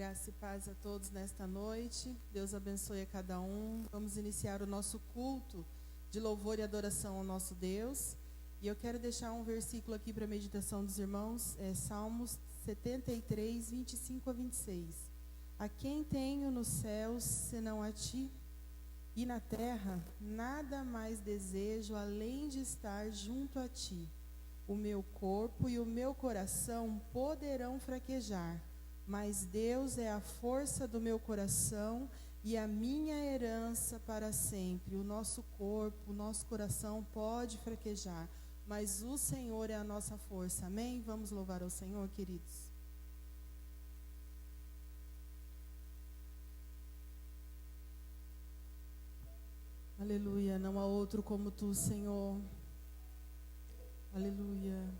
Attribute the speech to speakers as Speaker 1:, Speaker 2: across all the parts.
Speaker 1: Graça e paz a todos nesta noite. Deus abençoe a cada um. Vamos iniciar o nosso culto de louvor e adoração ao nosso Deus. E eu quero deixar um versículo aqui para a meditação dos irmãos, Salmos 73, 25 a 26. A quem tenho nos céus, senão a ti, e na terra, nada mais desejo além de estar junto a ti. O meu corpo e o meu coração poderão fraquejar, mas Deus é a força do meu coração e a minha herança para sempre. O nosso corpo, o nosso coração pode fraquejar, mas o Senhor é a nossa força. Amém? Vamos louvar ao Senhor, queridos. Aleluia, não há outro como tu, Senhor. Aleluia.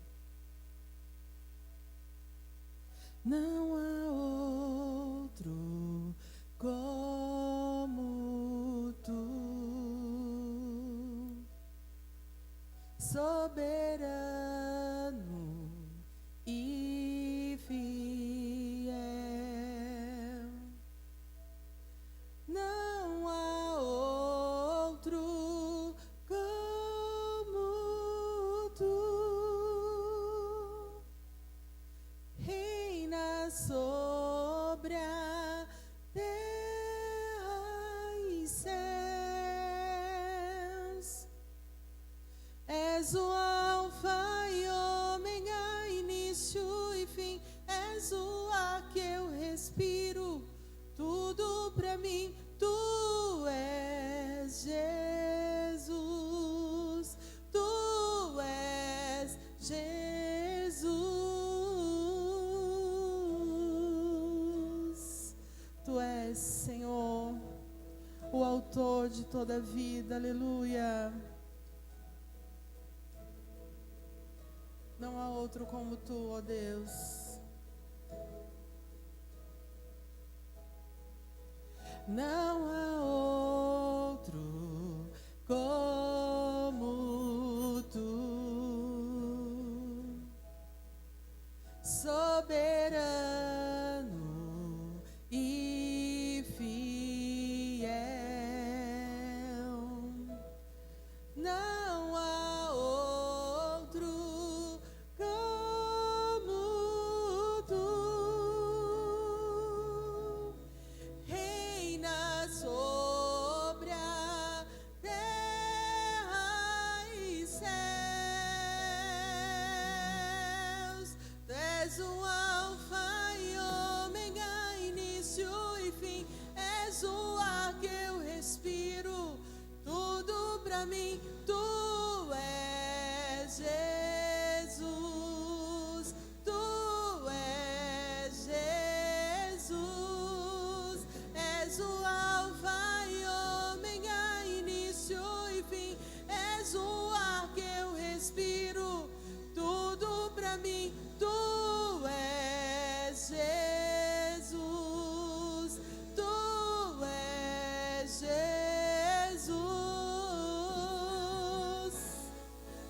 Speaker 1: Não há outro como tu, soberano e fiel. Não há outro como tu, reina sobre a terra e céus. És o alfa e ômega, início e fim. És o ar que eu respiro, tudo pra mim. Tu és Jesus, tu és Jesus. Tu és, Senhor, o autor de toda a vida. Aleluia. Não há outro como tu, ó Deus. Não há outro como tu, soberano e fiel. Não há outro como tu, reina sobre a terra e céus. Tu és o alfa e ômega, início e fim. És o ar que eu respiro, tudo pra mim. Tu és Jesus, tu és Jesus. És o alfa e ômega, início e fim. És o ar que eu respiro, tudo pra mim. Tu és Jesus, tu és Jesus.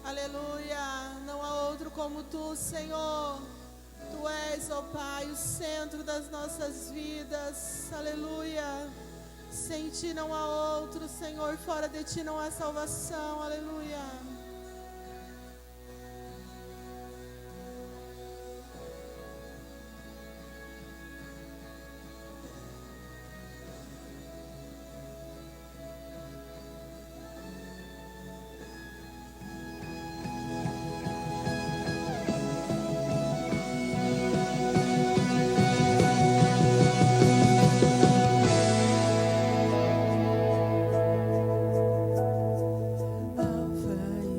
Speaker 1: Aleluia, não há outro como tu, Senhor. Tu és, ó Pai, o centro das nossas vidas. Aleluia. Sem ti não há outro, Senhor. Fora de ti não há salvação. Aleluia. Alfa e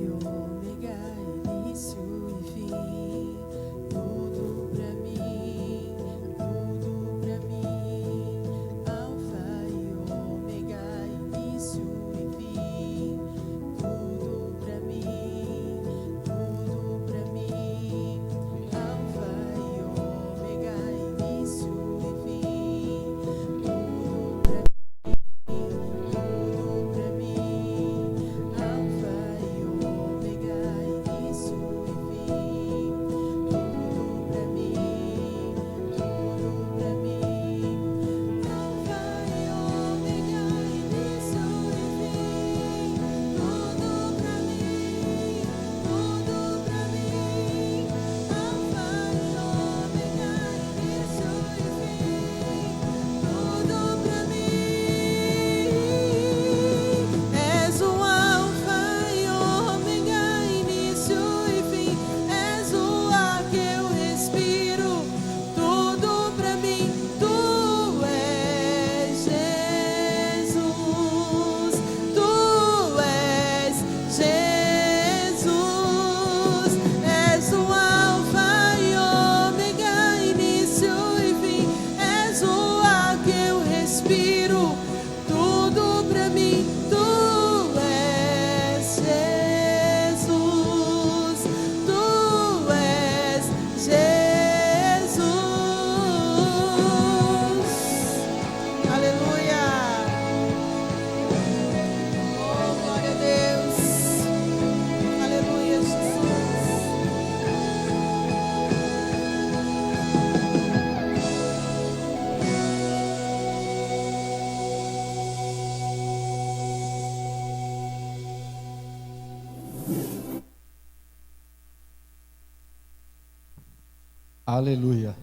Speaker 2: Aleluia.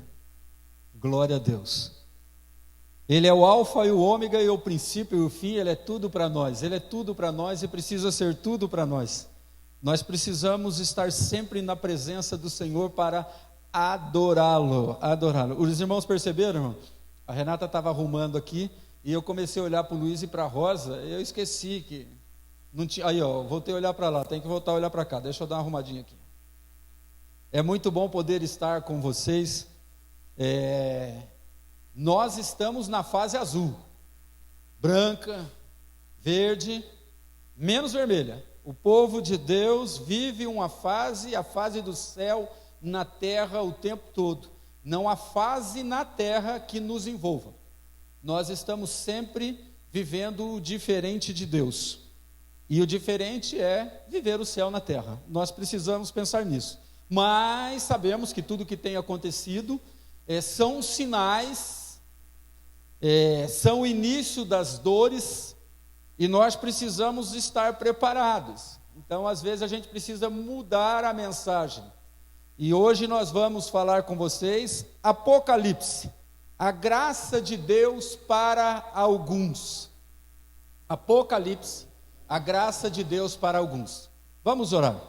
Speaker 2: Glória a Deus. Ele é o alfa e o ômega e o princípio e o fim. Ele é tudo para nós. Ele é tudo para nós e precisa ser tudo para nós. Nós precisamos estar sempre na presença do Senhor para adorá-lo. Os irmãos perceberam, irmão? A Renata estava arrumando aqui e eu comecei a olhar para o Luiz e para a Rosa. E eu esqueci que não tinha. Aí, voltei a olhar para lá. Tem que voltar a olhar para cá. Deixa eu dar uma arrumadinha aqui. É muito bom poder estar com vocês. Nós estamos na fase azul, branca, verde, menos vermelha. O povo de Deus vive uma fase, a fase do céu na terra o tempo todo. Não há fase na terra que nos envolva. Nós estamos sempre vivendo o diferente de Deus. E o diferente é viver o céu na terra. Nós precisamos pensar nisso. Mas sabemos que tudo que tem acontecido são sinais, são o início das dores, e nós precisamos estar preparados. Então, às vezes, a gente precisa mudar a mensagem. E hoje nós vamos falar com vocês Apocalipse, a graça de Deus para alguns. Apocalipse, a graça de Deus para alguns. Vamos orar.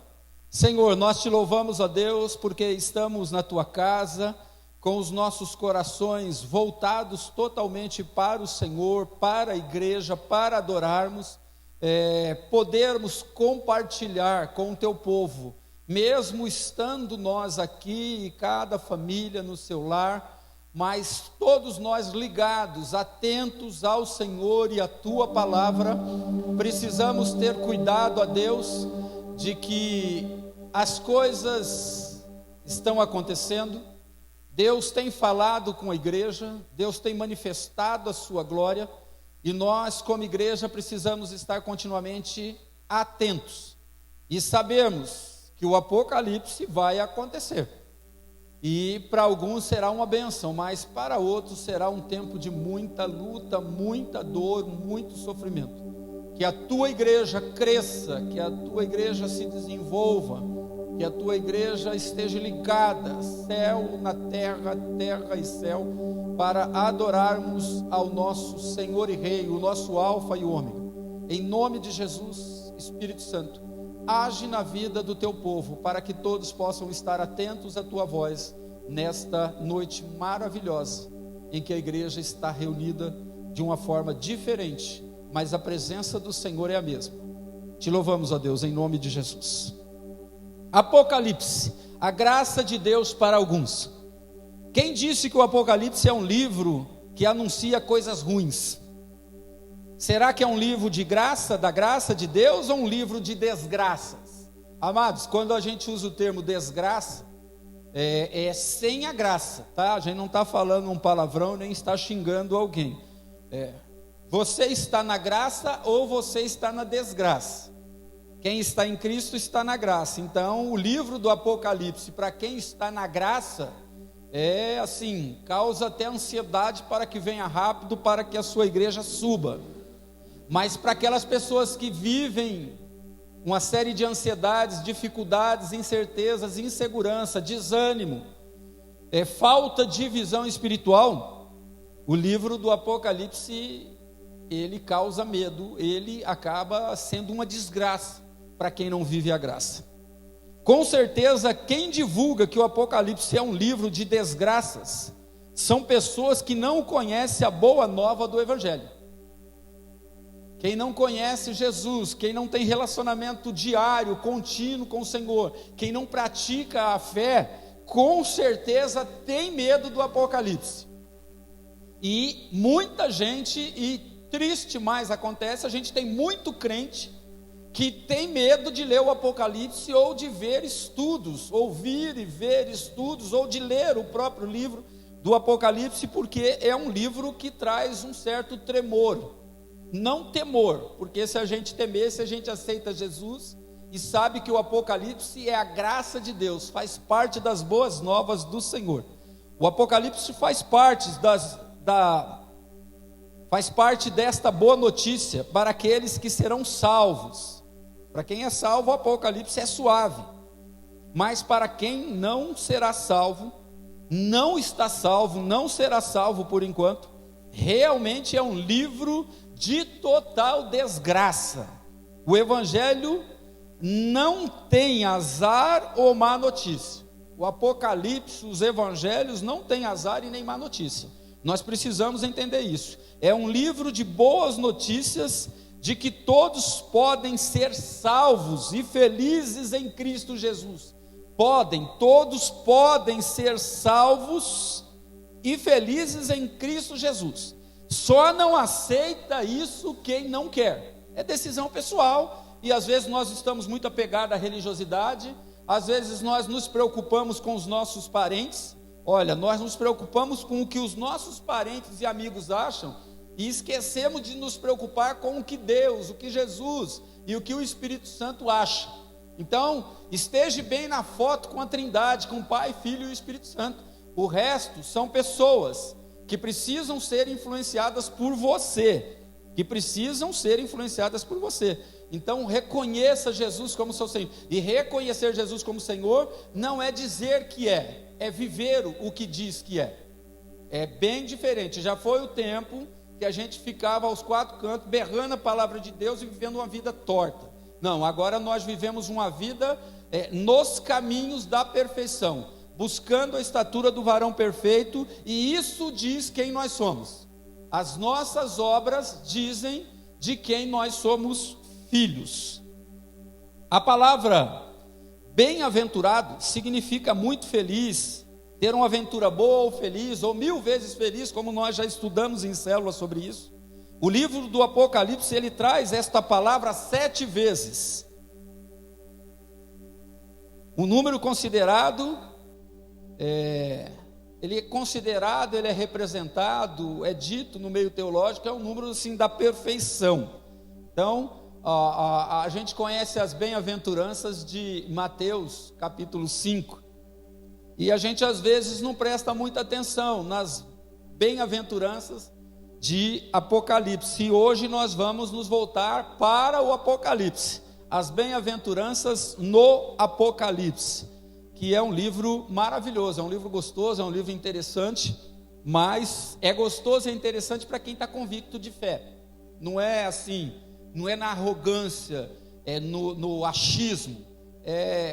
Speaker 2: Senhor, nós te louvamos, ó Deus, porque estamos na tua casa, com os nossos corações voltados totalmente para o Senhor, para a igreja, para adorarmos, podermos compartilhar com o teu povo, mesmo estando nós aqui e cada família no seu lar, mas todos nós ligados, atentos ao Senhor e à tua palavra. Precisamos ter cuidado, ó Deus, de que as coisas estão acontecendo. Deus tem falado com a igreja, Deus tem manifestado a sua glória, e nós, como igreja, precisamos estar continuamente atentos e sabemos que o Apocalipse vai acontecer, e para alguns será uma bênção, mas para outros será um tempo de muita luta, muita dor, muito sofrimento. Que a tua igreja cresça, que a tua igreja se desenvolva, que a tua igreja esteja ligada, céu na terra, terra e céu, para adorarmos ao nosso Senhor e Rei, o nosso alfa e o ômega. Em nome de Jesus, Espírito Santo, age na vida do teu povo, para que todos possam estar atentos à tua voz, nesta noite maravilhosa, em que a igreja está reunida de uma forma diferente, mas a presença do Senhor é a mesma. Te louvamos, ó Deus, em nome de Jesus. Apocalipse, a graça de Deus para alguns. Quem disse que o Apocalipse é um livro que anuncia coisas ruins? Será que é um livro de graça, da graça de Deus, ou um livro de desgraças? Amados, quando a gente usa o termo desgraça, é sem a graça, tá? A gente não está falando um palavrão, nem está xingando alguém. Você está na graça ou você está na desgraça? Quem está em Cristo está na graça. Então, o livro do Apocalipse, para quem está na graça, causa até ansiedade para que venha rápido, para que a sua igreja suba. Mas para aquelas pessoas que vivem uma série de ansiedades, dificuldades, incertezas, insegurança, desânimo, falta de visão espiritual, o livro do Apocalipse, ele causa medo, ele acaba sendo uma desgraça para quem não vive a graça. Com certeza, quem divulga que o Apocalipse é um livro de desgraças, são pessoas que não conhecem a boa nova do Evangelho. Quem não conhece Jesus, quem não tem relacionamento diário, contínuo com o Senhor, quem não pratica a fé, com certeza tem medo do Apocalipse. E muita gente, e triste mais acontece, a gente tem muito crente que tem medo de ler o Apocalipse, ou de ver estudos, ouvir e ver estudos, ou de ler o próprio livro do Apocalipse, porque é um livro que traz um certo tremor, não temor, porque se a gente temesse, a gente aceita Jesus e sabe que o Apocalipse é a graça de Deus, faz parte das boas novas do Senhor. O Apocalipse faz parte faz parte desta boa notícia para aqueles que serão salvos. Para quem é salvo, o Apocalipse é suave, mas para quem não será salvo, não está salvo, não será salvo por enquanto. Realmente é um livro de total desgraça. O Evangelho não tem azar ou má notícia. O Apocalipse, os Evangelhos não têm azar e nem má notícia. Nós precisamos entender isso. É um livro de boas notícias, de que todos podem ser salvos e felizes em Cristo Jesus. Todos podem ser salvos e felizes em Cristo Jesus. Só não aceita isso quem não quer. É decisão pessoal, e às vezes nós estamos muito apegados à religiosidade, às vezes nós nos preocupamos com os nossos parentes. Olha, nós nos preocupamos com o que os nossos parentes e amigos acham, e esquecemos de nos preocupar com o que Deus, o que Jesus e o que o Espírito Santo acha. Então, esteja bem na foto com a Trindade, com o Pai, Filho e o Espírito Santo. O resto são pessoas que precisam ser influenciadas por você, Então, reconheça Jesus como seu Senhor. E reconhecer Jesus como Senhor não é dizer que é viver o que diz que é. É bem diferente. Já foi o tempo que a gente ficava aos quatro cantos, berrando a palavra de Deus e vivendo uma vida torta. Não, agora nós vivemos uma vida nos caminhos da perfeição, buscando a estatura do varão perfeito, e isso diz quem nós somos. As nossas obras dizem de quem nós somos filhos. A palavra bem-aventurado significa muito feliz, ter uma aventura boa ou feliz, ou 1000 vezes feliz, como nós já estudamos em célula sobre isso. O livro do Apocalipse, ele traz esta palavra 7 vezes. O número considerado, ele é representado, é dito no meio teológico, é um número assim da perfeição. Então, a gente conhece as bem-aventuranças de Mateus, capítulo 5, e a gente às vezes não presta muita atenção nas bem-aventuranças de Apocalipse, e hoje nós vamos nos voltar para o Apocalipse, as bem-aventuranças no Apocalipse, que é um livro maravilhoso, é um livro gostoso, é um livro interessante, mas é gostoso e interessante para quem está convicto de fé. Não é assim, não é na arrogância, é no achismo.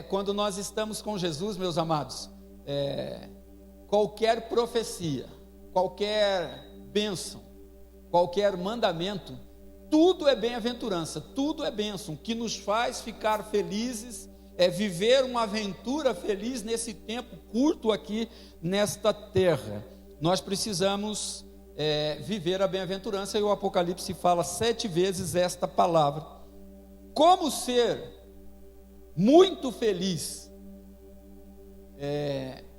Speaker 2: Quando nós estamos com Jesus, meus amados, qualquer profecia, qualquer bênção, qualquer mandamento, tudo é bem-aventurança, tudo é bênção, que nos faz ficar felizes, viver uma aventura feliz nesse tempo curto aqui nesta terra. Nós precisamos viver a bem-aventurança, e o Apocalipse fala 7 vezes esta palavra. Como ser muito feliz?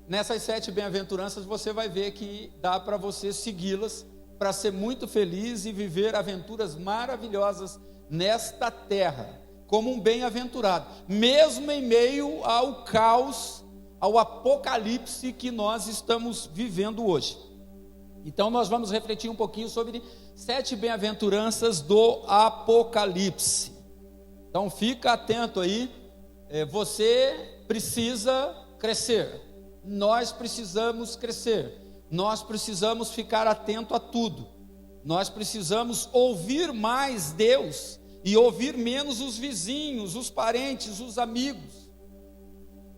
Speaker 2: Nessas 7 bem-aventuranças você vai ver que dá para você segui-las, para ser muito feliz e viver aventuras maravilhosas nesta terra, como um bem-aventurado, mesmo em meio ao caos, ao apocalipse que nós estamos vivendo hoje. Então nós vamos refletir um pouquinho sobre 7 bem-aventuranças do Apocalipse. Então fica atento aí, você precisa crescer, nós precisamos crescer, nós precisamos ficar atento a tudo, nós precisamos ouvir mais Deus e ouvir menos os vizinhos, os parentes, os amigos.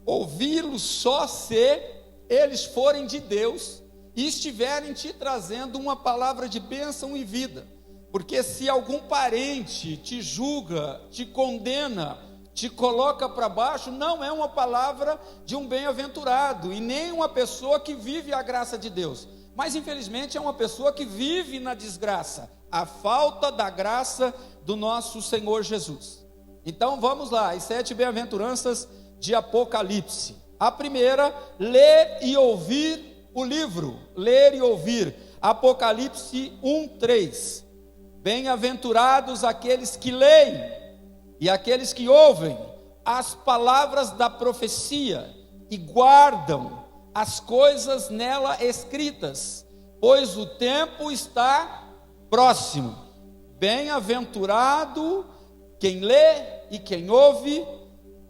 Speaker 2: Ouvi-los só se eles forem de Deus e estiverem te trazendo uma palavra de bênção e vida. Porque se algum parente te julga, te condena, te coloca para baixo, não é uma palavra de um bem-aventurado e nem uma pessoa que vive a graça de Deus, mas infelizmente é uma pessoa que vive na desgraça, a falta da graça do nosso Senhor Jesus. Então vamos lá, as 7 bem-aventuranças de Apocalipse. A primeira, ler e ouvir o livro, ler e ouvir, Apocalipse 1:3. Bem-aventurados aqueles que leem e aqueles que ouvem as palavras da profecia e guardam as coisas nela escritas, pois o tempo está próximo. Bem-aventurado quem lê e quem ouve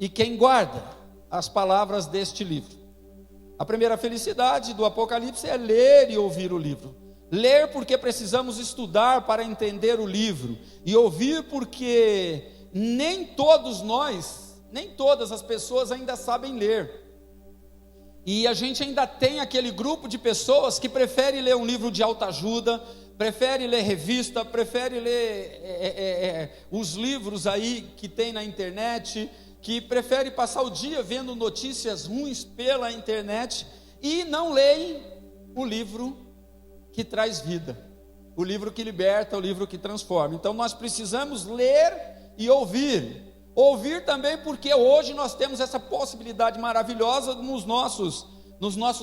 Speaker 2: e quem guarda as palavras deste livro. A primeira felicidade do Apocalipse é ler e ouvir o livro. Ler porque precisamos estudar para entender o livro, e ouvir porque nem todos nós, nem todas as pessoas ainda sabem ler. E a gente ainda tem aquele grupo de pessoas que prefere ler um livro de autoajuda, prefere ler revista, prefere ler os livros aí que tem na internet, que prefere passar o dia vendo notícias ruins pela internet, e não leem o livro que traz vida, o livro que liberta, o livro que transforma. Então nós precisamos ler e ouvir. Ouvir também porque hoje nós temos essa possibilidade maravilhosa nos nossos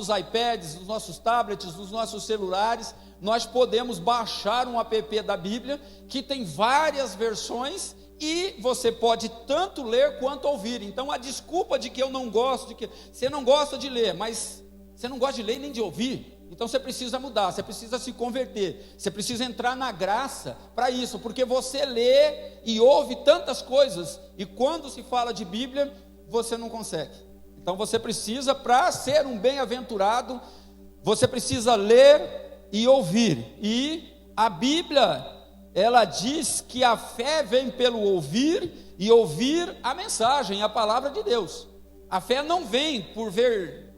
Speaker 2: iPads, nos nossos tablets, nos nossos celulares. Nós podemos baixar um app da Bíblia que tem várias versões, e você pode tanto ler quanto ouvir. Então a desculpa de que eu não gosto, de que você não gosta de ler, mas você não gosta de ler nem de ouvir, então você precisa mudar, você precisa se converter, você precisa entrar na graça para isso, porque você lê e ouve tantas coisas, e quando se fala de Bíblia, você não consegue. Então você precisa, para ser um bem-aventurado, você precisa ler e ouvir. E a Bíblia, ela diz que a fé vem pelo ouvir, e ouvir a mensagem, a palavra de Deus. A fé não vem por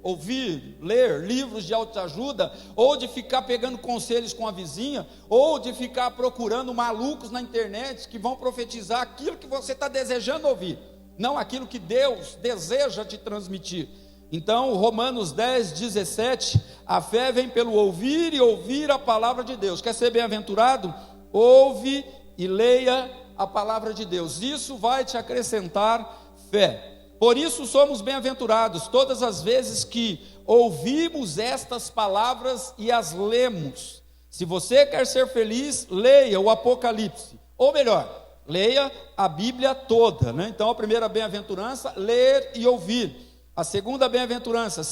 Speaker 2: ouvir, ler livros de autoajuda, ou de ficar pegando conselhos com a vizinha, ou de ficar procurando malucos na internet que vão profetizar aquilo que você está desejando ouvir, não aquilo que Deus deseja te transmitir. Então, Romanos 10:17, a fé vem pelo ouvir, e ouvir a palavra de Deus. Quer ser bem-aventurado? Ouve e leia a palavra de Deus, isso vai te acrescentar fé. Por isso somos bem-aventurados todas as vezes que ouvimos estas palavras e as lemos. Se você quer ser feliz, leia o Apocalipse, ou melhor, leia a Bíblia toda, né? Então a primeira bem-aventurança, ler e ouvir. A segunda bem-aventurança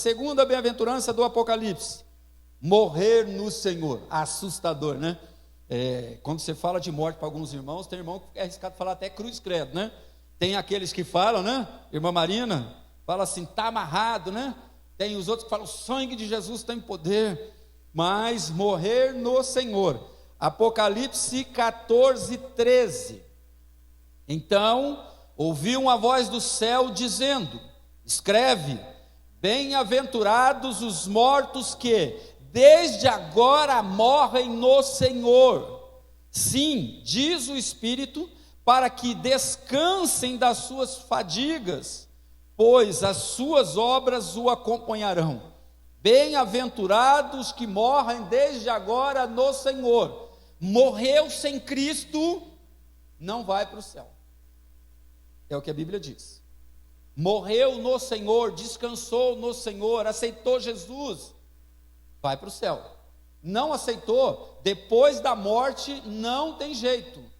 Speaker 2: do Apocalipse, morrer no Senhor. Assustador, né? Quando você fala de morte para alguns irmãos, tem irmão que é arriscado falar até cruz credo, né? Tem aqueles que falam, né? Irmã Marina fala assim, está amarrado, né? Tem os outros que falam, o sangue de Jesus tem poder. Mas morrer no Senhor. Apocalipse 14:13. Então ouvi uma voz do céu dizendo, escreve, bem-aventurados os mortos que desde agora morrem no Senhor. Sim, diz o Espírito, para que descansem das suas fadigas, pois as suas obras o acompanharão. Bem-aventurados que morrem desde agora no Senhor. Morreu sem Cristo, não vai para o céu. É o que a Bíblia diz. Morreu no Senhor, descansou no Senhor, aceitou Jesus, vai para o céu. Não aceitou, depois da morte não tem jeito.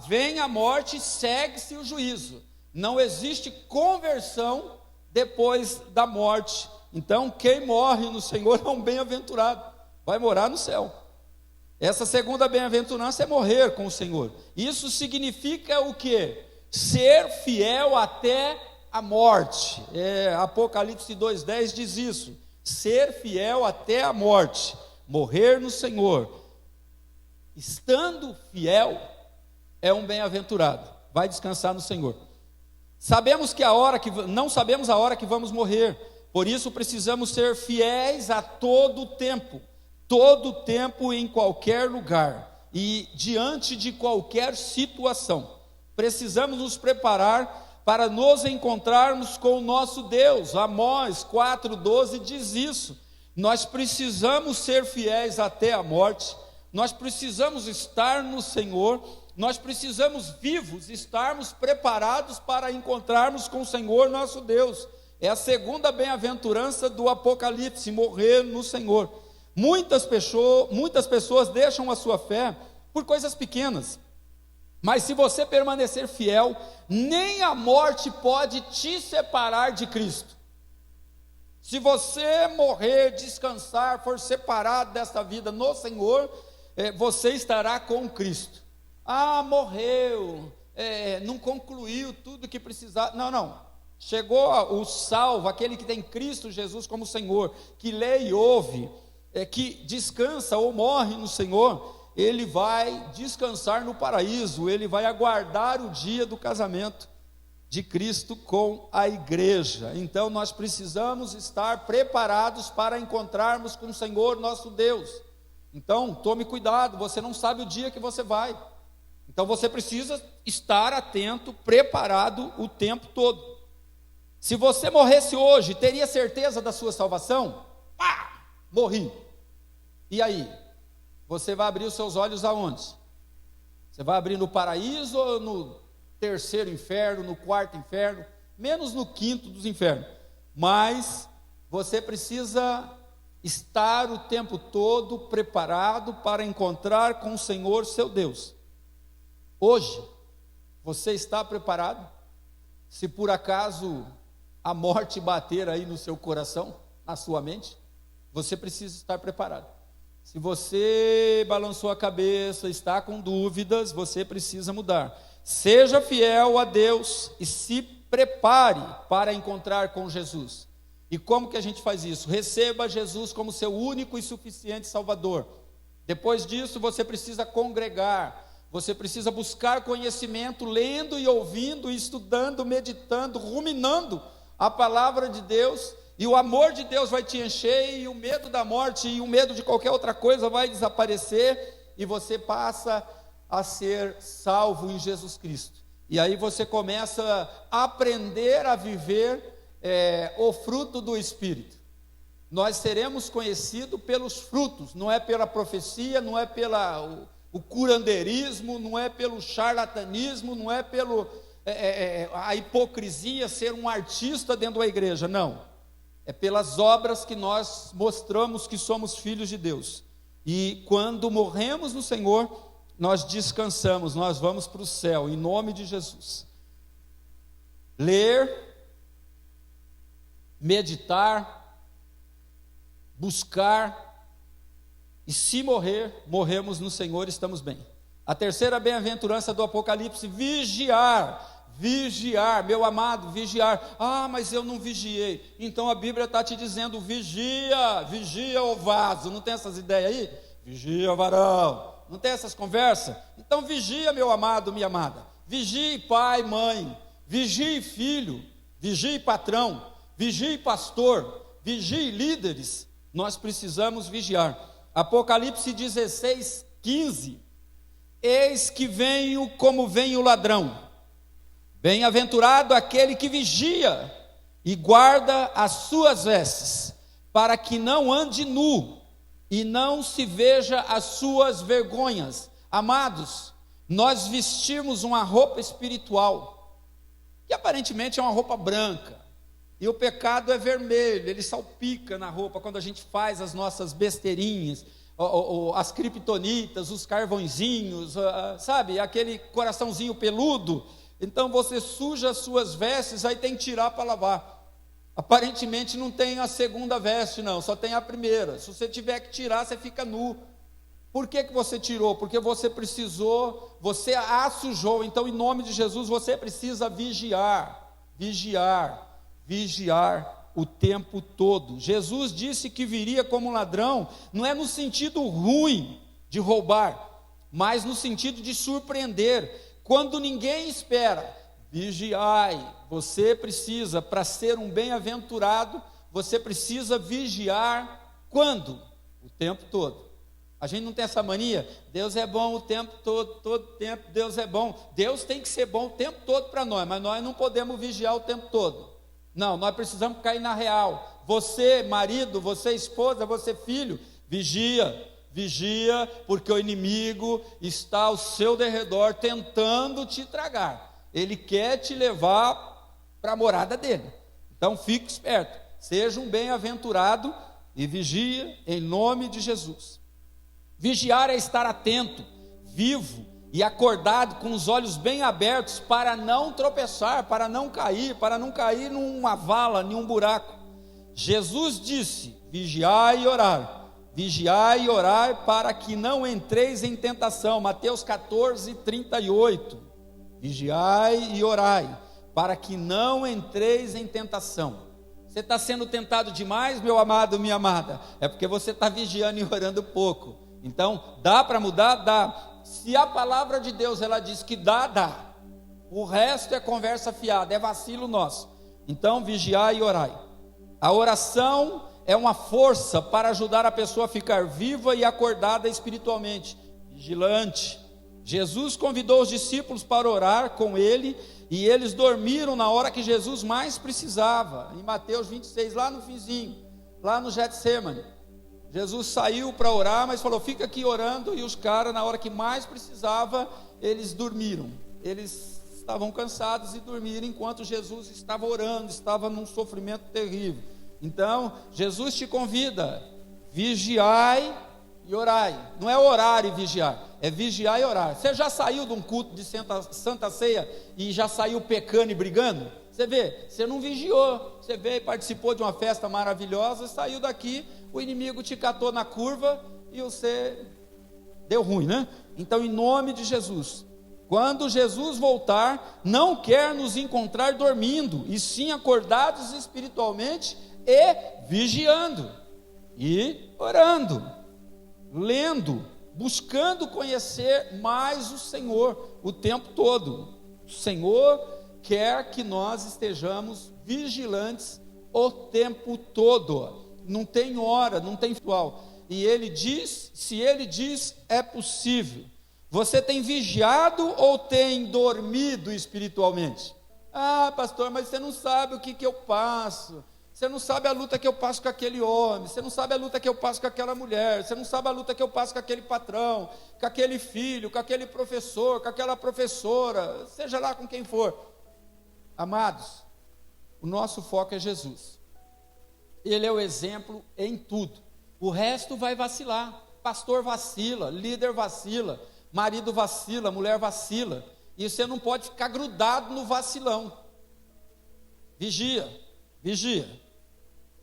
Speaker 2: Vem a morte, segue-se o juízo. Não existe conversão depois da morte. Então quem morre no Senhor é um bem-aventurado, vai morar no céu. Essa segunda bem-aventurança é morrer com o Senhor. Isso significa o quê? Ser fiel até a morte. Apocalipse 2:10 diz isso. Ser fiel até a morte. Morrer no Senhor. Estando fiel, é um bem-aventurado, vai descansar no Senhor. Não sabemos a hora que vamos morrer, por isso precisamos ser fiéis a todo tempo em qualquer lugar e diante de qualquer situação. Precisamos nos preparar para nos encontrarmos com o nosso Deus. Amós 4:12 diz isso. Nós precisamos ser fiéis até a morte, nós precisamos estar no Senhor, nós precisamos vivos, estarmos preparados para encontrarmos com o Senhor nosso Deus. É a segunda bem-aventurança do Apocalipse, morrer no Senhor. Muitas pessoas deixam a sua fé por coisas pequenas, mas se você permanecer fiel, nem a morte pode te separar de Cristo. Se você morrer, descansar, for separado desta vida no Senhor, você estará com Cristo. Morreu, não concluiu tudo que precisava. Não. Chegou o salvo, aquele que tem Cristo Jesus como Senhor, que lê e ouve, que descansa ou morre no Senhor, ele vai descansar no paraíso, ele vai aguardar o dia do casamento de Cristo com a igreja. Então nós precisamos estar preparados para encontrarmos com o Senhor nosso Deus. Então tome cuidado, você não sabe o dia que você vai, então você precisa estar atento, preparado o tempo todo. Se você morresse hoje, teria certeza da sua salvação? Pá, morri. E aí? Você vai abrir os seus olhos aonde? Você vai abrir no paraíso ou no terceiro inferno, no quarto inferno? Menos no quinto dos infernos. Mas você precisa estar o tempo todo preparado para encontrar com o Senhor seu Deus. Hoje, você está preparado? Se por acaso a morte bater aí no seu coração, na sua mente, você precisa estar preparado. Se você balançou a cabeça, está com dúvidas, você precisa mudar. Seja fiel a Deus e se prepare para encontrar com Jesus. E como que a gente faz isso? Receba Jesus como seu único e suficiente Salvador. Depois disso, você precisa congregar, você precisa buscar conhecimento, lendo e ouvindo, estudando, meditando, ruminando a palavra de Deus, e o amor de Deus vai te encher, e o medo da morte e o medo de qualquer outra coisa vai desaparecer, e você passa a ser salvo em Jesus Cristo. E aí você começa a aprender a viver o fruto do Espírito. Nós seremos conhecidos pelos frutos, não é pela profecia, não é pelo curandeirismo, não é pelo charlatanismo, não é pelo a hipocrisia, ser um artista dentro da igreja, não. É pelas obras que nós mostramos que somos filhos de Deus. E quando morremos no Senhor, nós descansamos, nós vamos para o céu, em nome de Jesus. Ler, meditar, buscar, e se morremos no Senhor, estamos bem. A terceira bem-aventurança do Apocalipse: vigiar. Vigiar, meu amado, vigiar. Ah, mas eu não vigiei. Então a Bíblia está te dizendo: vigia, vigia o vaso. Não tem essas ideias aí? Vigia, varão. Não tem essas conversas? Então vigia, meu amado, minha amada. Vigie pai, mãe. Vigie filho. Vigie patrão. Vigie pastor. Vigie líderes. Nós precisamos vigiar. Apocalipse 16, 15. Eis que venho como vem o ladrão. Bem-aventurado aquele que vigia e guarda as suas vestes, para que não ande nu e não se veja as suas vergonhas. Amados, nós vestimos uma roupa espiritual, que aparentemente é uma roupa branca, e o pecado é vermelho, ele salpica na roupa quando a gente faz as nossas besteirinhas, as criptonitas, os carvõezinhos, sabe, aquele coraçãozinho peludo. Então você suja as suas vestes, aí tem que tirar para lavar. Aparentemente não tem a segunda veste não, só tem a primeira. Se você tiver que tirar, você fica nu. Por que você tirou? Porque você precisou, você a sujou. Então em nome de Jesus você precisa vigiar, vigiar, vigiar o tempo todo. Jesus disse que viria como um ladrão, não é no sentido ruim de roubar, mas no sentido de surpreender. Quando ninguém espera, vigiai. Você precisa, para ser um bem-aventurado, você precisa vigiar. Quando? O tempo todo. A gente não tem essa mania: Deus é bom o tempo todo tempo Deus é bom. Deus tem que ser bom o tempo todo para nós, mas nós não podemos vigiar o tempo todo. Não, nós precisamos cair na real. Você, marido, você, esposa, você, filho, vigia. Vigia, porque o inimigo está ao seu derredor tentando te tragar. Ele quer te levar para a morada dele. Então fique esperto, seja um bem-aventurado e vigia em nome de Jesus. Vigiar é estar atento, vivo e acordado, com os olhos bem abertos, para não tropeçar, para não cair numa vala, em um buraco. Jesus disse: vigiai e orar. Vigiai e orai para que não entreis em tentação. Mateus 14, 38. Vigiai e orai para que não entreis em tentação. Você está sendo tentado demais, meu amado, minha amada? É porque você está vigiando e orando pouco. Então, dá para mudar? Dá. Se a palavra de Deus, ela diz que dá, dá. O resto é conversa fiada, é vacilo nosso. Então, vigiai e orai. A oração é uma força para ajudar a pessoa a ficar viva e acordada espiritualmente, vigilante. Jesus convidou os discípulos para orar com ele, e eles dormiram na hora que Jesus mais precisava. Em Mateus 26, lá no finzinho, lá no Getsemane, Jesus saiu para orar, mas falou, fica aqui orando, e os caras, na hora que mais precisava, eles dormiram. Eles estavam cansados e dormiram, enquanto Jesus estava orando, estava num sofrimento terrível. Então, Jesus te convida, vigiai e orai. Não é orar e vigiar, é vigiar e orar. Você já saiu de um culto de Santa Ceia e já saiu pecando e brigando? Você vê, você não vigiou. Você veio e participou de uma festa maravilhosa, saiu daqui, o inimigo te catou na curva e você deu ruim, né? Então, em nome de Jesus, quando Jesus voltar, não quer nos encontrar dormindo, e sim acordados espiritualmente e vigiando, e orando, lendo, buscando conhecer mais o Senhor o tempo todo. O Senhor quer que nós estejamos vigilantes o tempo todo. Não tem hora, não tem ritual. E Ele diz, se Ele diz, é possível. Você tem vigiado ou tem dormido espiritualmente? Ah, pastor, mas você não sabe o que eu passo. Você não sabe a luta que eu passo com aquele homem, você não sabe a luta que eu passo com aquela mulher, você não sabe a luta que eu passo com aquele patrão, com aquele filho, com aquele professor, com aquela professora, seja lá com quem for. Amados, o nosso foco é Jesus. Ele é o exemplo em tudo. O resto vai vacilar. Pastor vacila, líder vacila, marido vacila, mulher vacila. E você não pode ficar grudado no vacilão. Vigia, vigia.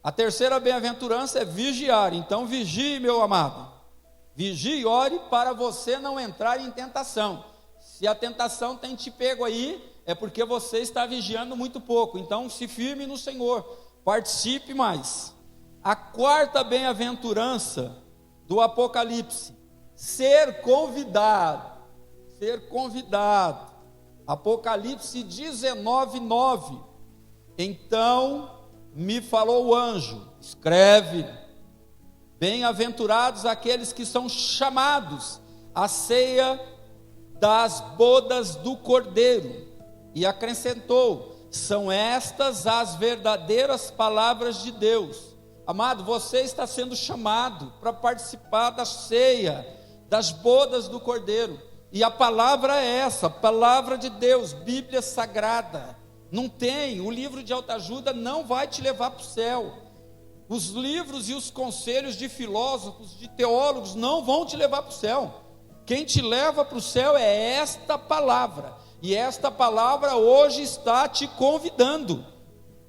Speaker 2: A terceira bem-aventurança é vigiar. Então vigie, meu amado. Vigie e ore para você não entrar em tentação. Se a tentação tem te pego aí, é porque você está vigiando muito pouco. Então se firme no Senhor, participe mais. A quarta bem-aventurança do Apocalipse, ser convidado. Ser convidado. Apocalipse 19:9. Então me falou o anjo, escreve, bem-aventurados aqueles que são chamados à ceia das bodas do Cordeiro, e acrescentou, são estas as verdadeiras palavras de Deus. Amado, você está sendo chamado para participar da ceia, das bodas do Cordeiro, e a palavra é essa, palavra de Deus, Bíblia Sagrada. Não tem, o livro de autoajuda não vai te levar para o céu. Os livros e os conselhos de filósofos, de teólogos, não vão te levar para o céu. Quem te leva para o céu é esta palavra. E esta palavra hoje está te convidando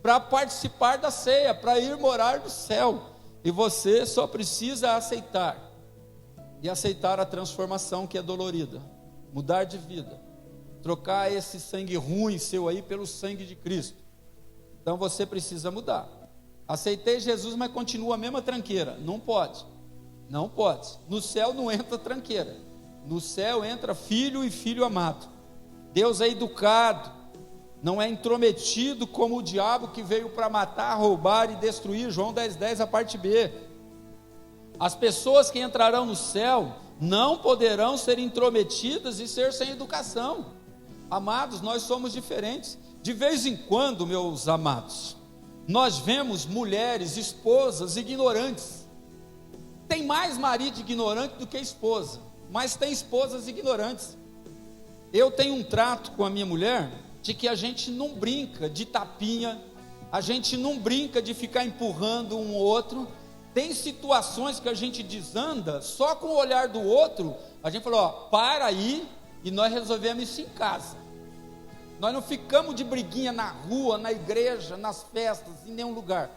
Speaker 2: para participar da ceia, para ir morar no céu. E você só precisa aceitar. E aceitar a transformação que é dolorida. Mudar de vida. Trocar esse sangue ruim seu aí pelo sangue de Cristo. Então você precisa mudar. Aceitei Jesus, mas continua a mesma tranqueira. Não pode. Não pode. No céu não entra tranqueira. No céu entra filho e filho amado. Deus é educado. Não é intrometido como o diabo que veio para matar, roubar e destruir. João 10:10, a parte B. As pessoas que entrarão no céu não poderão ser intrometidas e ser sem educação. Amados, nós somos diferentes. De vez em quando, meus amados, nós vemos mulheres, esposas ignorantes. Tem mais marido ignorante do que esposa, mas tem esposas ignorantes. Eu tenho um trato com a minha mulher de que a gente não brinca de tapinha, a gente não brinca de ficar empurrando um outro. Tem situações que a gente desanda só com o olhar do outro. A gente falou, ó, para aí, e nós resolvemos isso em casa. Nós não ficamos de briguinha na rua, na igreja, nas festas, em nenhum lugar.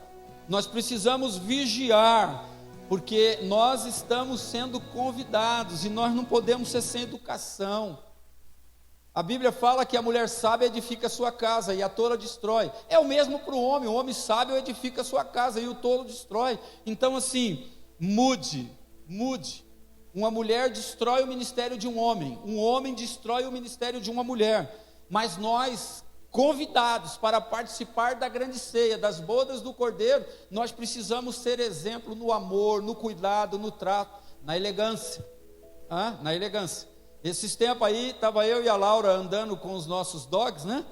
Speaker 2: Nós precisamos vigiar, porque nós estamos sendo convidados e nós não podemos ser sem educação. A Bíblia fala que a mulher sábia edifica a sua casa e a tola destrói. É o mesmo para o homem sábio edifica a sua casa e o tolo destrói. Então assim, mude. Uma mulher destrói o ministério de um homem destrói o ministério de uma mulher. Mas nós, convidados para participar da grande ceia, das bodas do Cordeiro, nós precisamos ser exemplo no amor, no cuidado, no trato, na elegância. Na elegância. Esses tempos aí, estava eu e a Laura andando com os nossos dogs, né?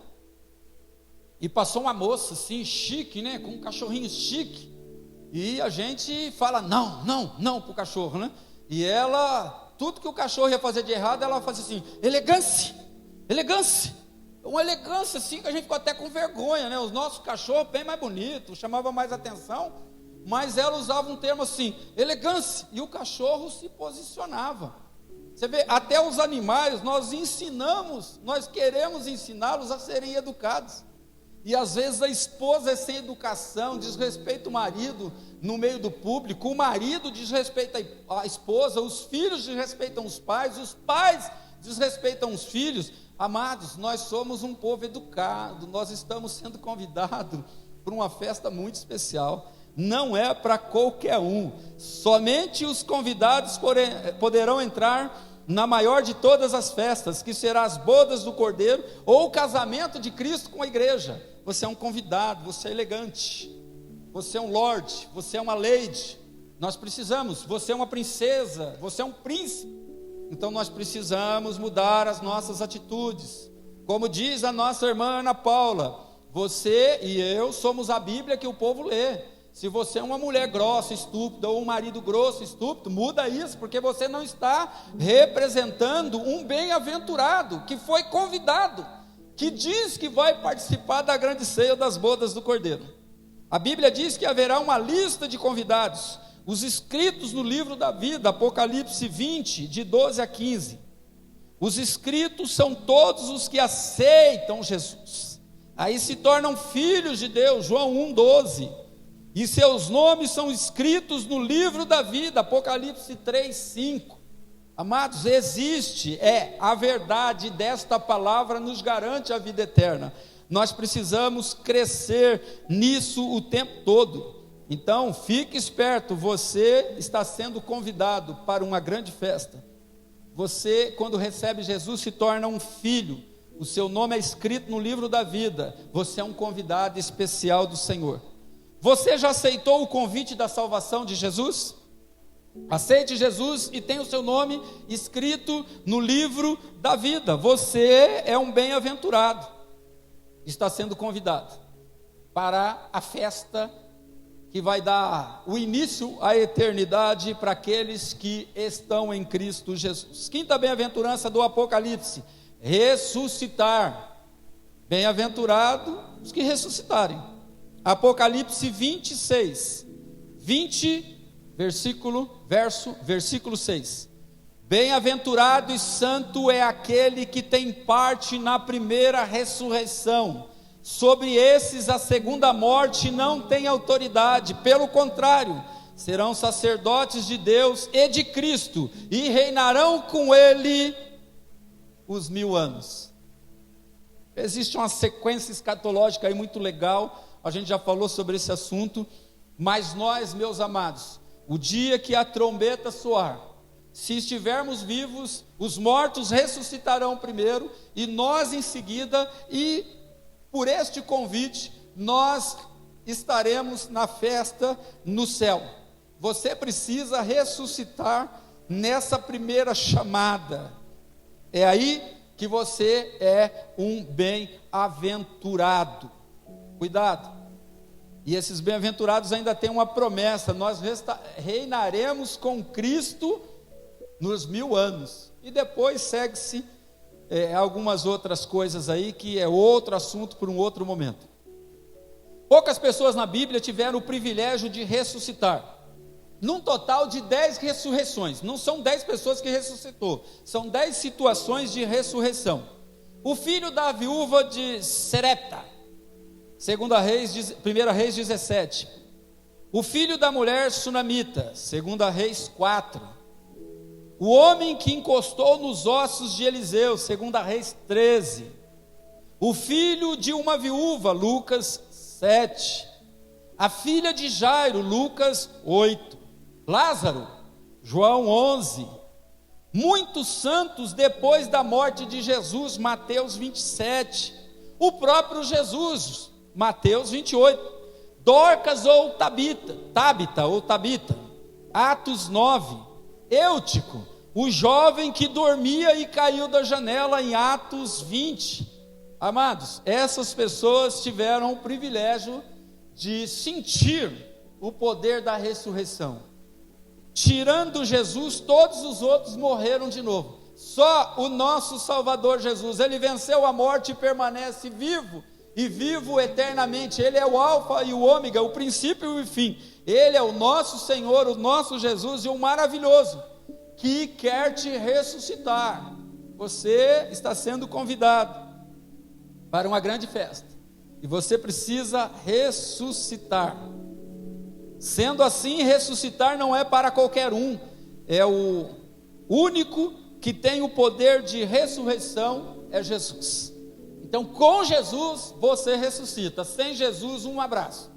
Speaker 2: E passou uma moça assim, chique, né? Com um cachorrinho chique. E a gente fala não pro cachorro, né? E ela, tudo que o cachorro ia fazer de errado, ela fazia assim, elegância. Uma elegância assim, que a gente ficou até com vergonha, né? Os nossos cachorros bem mais bonitos, chamava mais atenção. Mas ela usava um termo assim, elegância. E o cachorro se posicionava. Você vê, até os animais nós queremos ensiná-los a serem educados. E às vezes a esposa é sem educação, desrespeita o marido no meio do público, o marido desrespeita a esposa, os filhos desrespeitam os pais desrespeitam os filhos. Amados, nós somos um povo educado, nós estamos sendo convidados para uma festa muito especial. Não é para qualquer um, somente os convidados poderão entrar na maior de todas as festas, que será as bodas do Cordeiro, ou o casamento de Cristo com a igreja. Você é um convidado, você é elegante, você é um lorde, você é uma lady, você é uma princesa, você é um príncipe. Então nós precisamos mudar as nossas atitudes, como diz a nossa irmã Ana Paula, você e eu somos a Bíblia que o povo lê. Se você é uma mulher grossa, estúpida, ou um marido grosso, estúpido, muda isso, porque você não está representando um bem-aventurado, que foi convidado, que diz que vai participar da grande ceia das bodas do Cordeiro. A Bíblia diz que haverá uma lista de convidados, os escritos no livro da vida, Apocalipse 20, de 12 a 15. Os escritos são todos os que aceitam Jesus, aí se tornam filhos de Deus, João 1,12. E seus nomes são escritos no livro da vida, Apocalipse 3:5. Amados, a verdade desta palavra nos garante a vida eterna. Nós precisamos crescer nisso o tempo todo. Então, fique esperto, você está sendo convidado para uma grande festa. Você, quando recebe Jesus, se torna um filho. O seu nome é escrito no livro da vida. Você é um convidado especial do Senhor. Você já aceitou o convite da salvação de Jesus? Aceite Jesus e tenha o seu nome escrito no livro da vida. Você é um bem-aventurado. Está sendo convidado para a festa que vai dar o início à eternidade para aqueles que estão em Cristo Jesus. Quinta bem-aventurança do Apocalipse: ressuscitar. Bem-aventurado os que ressuscitarem. Apocalipse 26, 20, versículo 6. Bem-aventurado e santo é aquele que tem parte na primeira ressurreição. Sobre esses a segunda morte não tem autoridade, pelo contrário, serão sacerdotes de Deus e de Cristo, e reinarão com ele os 1000 anos. Existe uma sequência escatológica aí muito legal. A gente já falou sobre esse assunto, mas nós, meus amados, o dia que a trombeta soar, se estivermos vivos, os mortos ressuscitarão primeiro, e nós em seguida, e por este convite, nós estaremos na festa no céu. Você precisa ressuscitar nessa primeira chamada, é aí que você é um bem-aventurado. Cuidado, e esses bem-aventurados ainda têm uma promessa: nós reinaremos com Cristo nos 1000 anos, e depois segue-se algumas outras coisas aí, que é outro assunto por um outro momento. Poucas pessoas na Bíblia tiveram o privilégio de ressuscitar, num total de 10 ressurreições, não são 10 pessoas que ressuscitou, são 10 situações de ressurreição. O filho da viúva de Serepta, 1 Reis 17. O filho da mulher sunamita, 2 Reis 4. O homem que encostou nos ossos de Eliseu, 2 Reis 13. O filho de uma viúva, Lucas 7. A filha de Jairo, Lucas 8. Lázaro, João 11. Muitos santos depois da morte de Jesus, Mateus 27. O próprio Jesus, Mateus 28. Dorcas ou Tabita, Atos 9. Eutico, o jovem que dormia e caiu da janela, em Atos 20. Amados, essas pessoas tiveram o privilégio de sentir o poder da ressurreição. Tirando Jesus, todos os outros morreram de novo. Só o nosso Salvador Jesus, ele venceu a morte e permanece vivo, e vivo eternamente. Ele é o alfa e o ômega, o princípio e o fim. Ele é o nosso Senhor, o nosso Jesus, e o maravilhoso, que quer te ressuscitar. Você está sendo convidado para uma grande festa, e você precisa ressuscitar. Sendo assim, ressuscitar não é para qualquer um, é o único que tem o poder de ressurreição, é Jesus. Então, com Jesus você ressuscita. Sem Jesus, um abraço.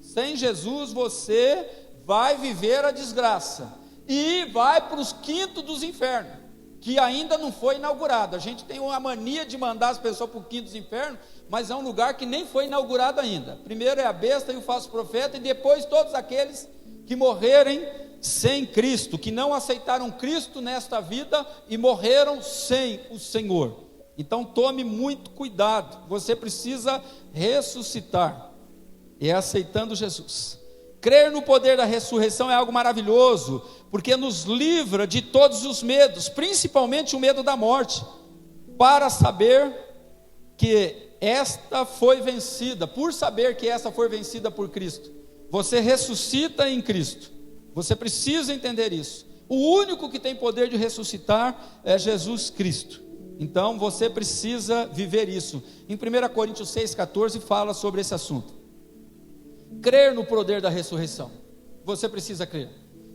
Speaker 2: Sem Jesus você vai viver a desgraça e vai para os quintos dos infernos, que ainda não foi inaugurado. A gente tem uma mania de mandar as pessoas para o quinto dos infernos, mas é um lugar que nem foi inaugurado ainda. Primeiro é a besta e o falso profeta, e depois todos aqueles que morrerem sem Cristo, que não aceitaram Cristo nesta vida e morreram sem o Senhor. Então tome muito cuidado, você precisa ressuscitar, é aceitando Jesus. Crer no poder da ressurreição é algo maravilhoso, porque nos livra de todos os medos, principalmente o medo da morte, para saber que esta foi vencida, por saber que esta foi vencida por Cristo. Você ressuscita em Cristo, você precisa entender isso. O único que tem poder de ressuscitar é Jesus Cristo. Então você precisa viver isso. Em 1 Coríntios 6,14 fala sobre esse assunto. Crer no poder da ressurreição. Você precisa crer.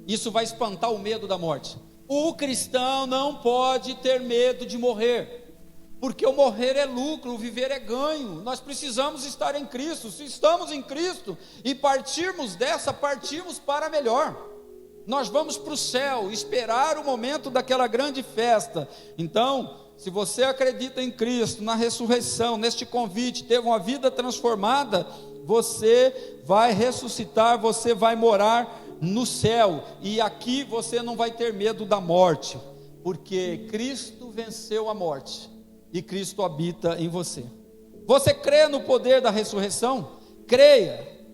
Speaker 2: Isso vai espantar o medo da morte. O cristão não pode ter medo de morrer, porque o morrer é lucro, o viver é ganho. Nós precisamos estar em Cristo. Se estamos em Cristo e partirmos dessa, partimos para melhor. Nós vamos para o céu, esperar o momento daquela grande festa. Então, se você acredita em Cristo, na ressurreição, neste convite, teve uma vida transformada, você vai ressuscitar, você vai morar no céu, e aqui você não vai ter medo da morte, porque Cristo venceu a morte, e Cristo habita em você. Você crê no poder da ressurreição? Creia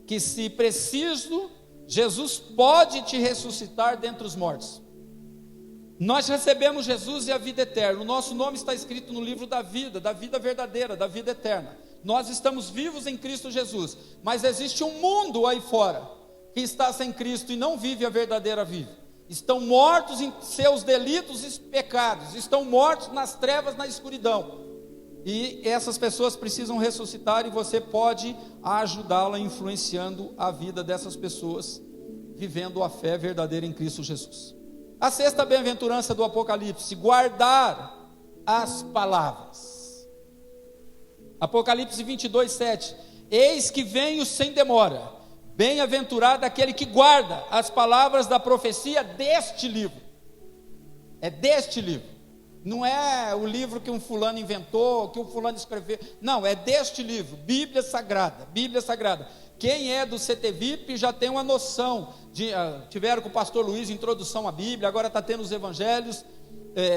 Speaker 2: que, se preciso, Jesus pode te ressuscitar dentre os mortos. Nós recebemos Jesus e a vida eterna. O nosso nome está escrito no livro da vida verdadeira, da vida eterna. Nós estamos vivos em Cristo Jesus, mas existe um mundo aí fora que está sem Cristo e não vive a verdadeira vida. Estão mortos em seus delitos e pecados, estão mortos nas trevas, na escuridão. E essas pessoas precisam ressuscitar, e você pode ajudá-la influenciando a vida dessas pessoas, vivendo a fé verdadeira em Cristo Jesus. A sexta bem-aventurança do Apocalipse: guardar as palavras. Apocalipse 22:7. Eis que venho sem demora, bem-aventurado aquele que guarda as palavras da profecia deste livro. É deste livro. Não é o livro que um fulano inventou, que um fulano escreveu. Não, é deste livro, Bíblia Sagrada. Bíblia Sagrada. Quem é do CTVIP já tem uma noção. Tiveram com o pastor Luiz introdução à Bíblia, agora está tendo os evangelhos.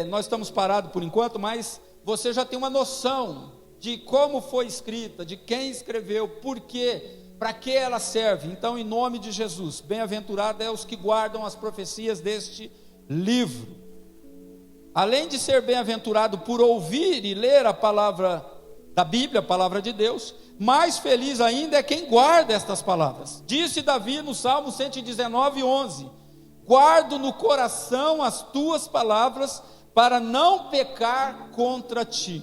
Speaker 2: Nós estamos parados por enquanto, mas você já tem uma noção de como foi escrita, de quem escreveu, por quê, para que ela serve. Então, em nome de Jesus, bem-aventurado é os que guardam as profecias deste livro. Além de ser bem-aventurado por ouvir e ler a palavra da Bíblia, a palavra de Deus, mais feliz ainda é quem guarda estas palavras. Disse Davi no Salmo 119:11: guardo no coração as tuas palavras, para não pecar contra ti.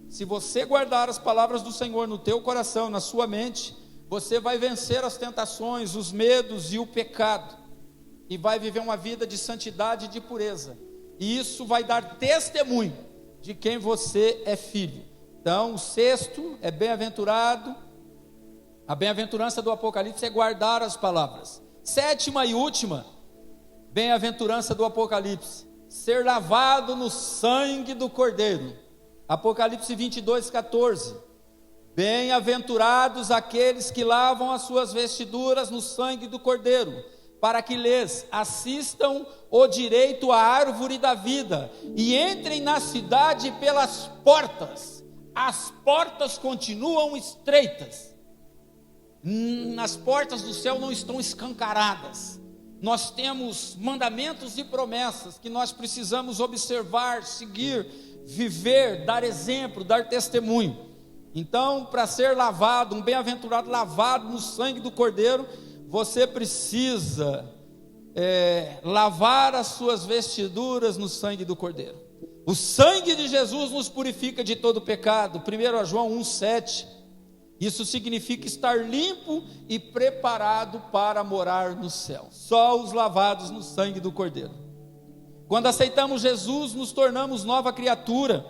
Speaker 2: Se você guardar as palavras do Senhor no teu coração, na sua mente, você vai vencer as tentações, os medos e o pecado. e vai viver uma vida de santidade e de pureza. E isso vai dar testemunho de quem você é filho. Então, o sexto é bem-aventurado. A bem-aventurança do Apocalipse é guardar as palavras. Sétima e última bem-aventurança do Apocalipse: ser lavado no sangue do Cordeiro. Apocalipse 22:14. Bem-aventurados aqueles que lavam as suas vestiduras no sangue do Cordeiro, para que lhes assistam o direito à árvore da vida e entrem na cidade pelas portas. As portas continuam estreitas. As portas do céu não estão escancaradas. Nós temos mandamentos e promessas que nós precisamos observar, seguir, viver, dar exemplo, dar testemunho. Então, para ser lavado, um bem-aventurado lavado no sangue do Cordeiro, você precisa lavar as suas vestiduras no sangue do Cordeiro. O sangue de Jesus nos purifica de todo pecado. 1 João 1,7. Isso significa estar limpo e preparado para morar no céu. Só os lavados no sangue do Cordeiro. Quando aceitamos Jesus, nos tornamos nova criatura,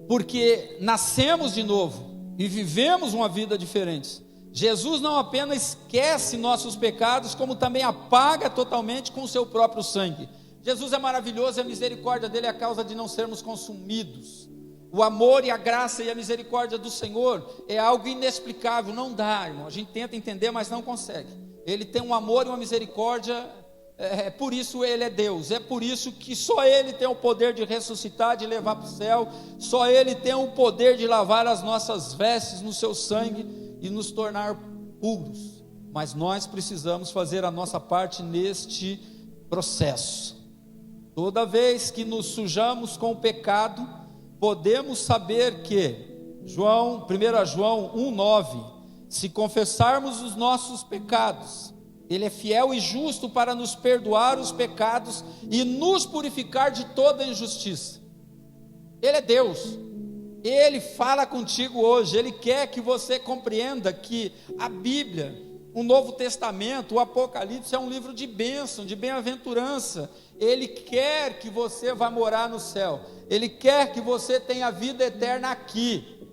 Speaker 2: porque nascemos de novo e vivemos uma vida diferente. Jesus não apenas esquece nossos pecados, como também apaga totalmente com o seu próprio sangue. Jesus é maravilhoso e a misericórdia dele é a causa de não sermos consumidos. O amor e a graça e a misericórdia do Senhor é algo inexplicável, não dá, irmão. A gente tenta entender, mas não consegue. Ele tem um amor e uma misericórdia, por isso ele é Deus. É por isso que só ele tem o poder de ressuscitar, de levar para o céu. Só ele tem o poder de lavar as nossas vestes no seu sangue e nos tornar puros. Mas nós precisamos fazer a nossa parte neste processo. Toda vez que nos sujamos com o pecado, podemos saber que 1 João 1,9, se confessarmos os nossos pecados, Ele é fiel e justo para nos perdoar os pecados e nos purificar de toda injustiça. Ele é Deus, Ele fala contigo hoje, Ele quer que você compreenda que a Bíblia, o Novo Testamento, o Apocalipse é um livro de bênção, de bem-aventurança. Ele quer que você vá morar no céu. Ele quer que você tenha vida eterna aqui,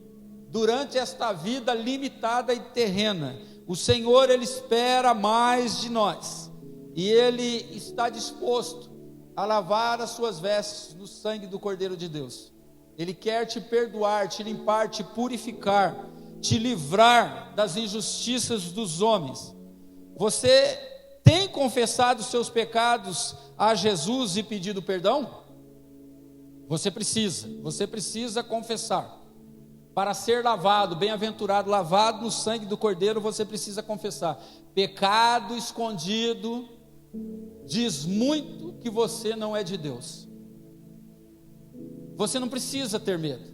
Speaker 2: durante esta vida limitada e terrena. O Senhor, Ele espera mais de nós, e Ele está disposto a lavar as suas vestes no sangue do Cordeiro de Deus. Ele quer te perdoar, te limpar, te purificar, te livrar das injustiças dos homens. Você tem confessado os seus pecados a Jesus e pedido perdão? Você precisa confessar. Para ser lavado, bem-aventurado, lavado no sangue do Cordeiro, você precisa confessar. Pecado escondido diz muito que você não é de Deus. Você não precisa ter medo.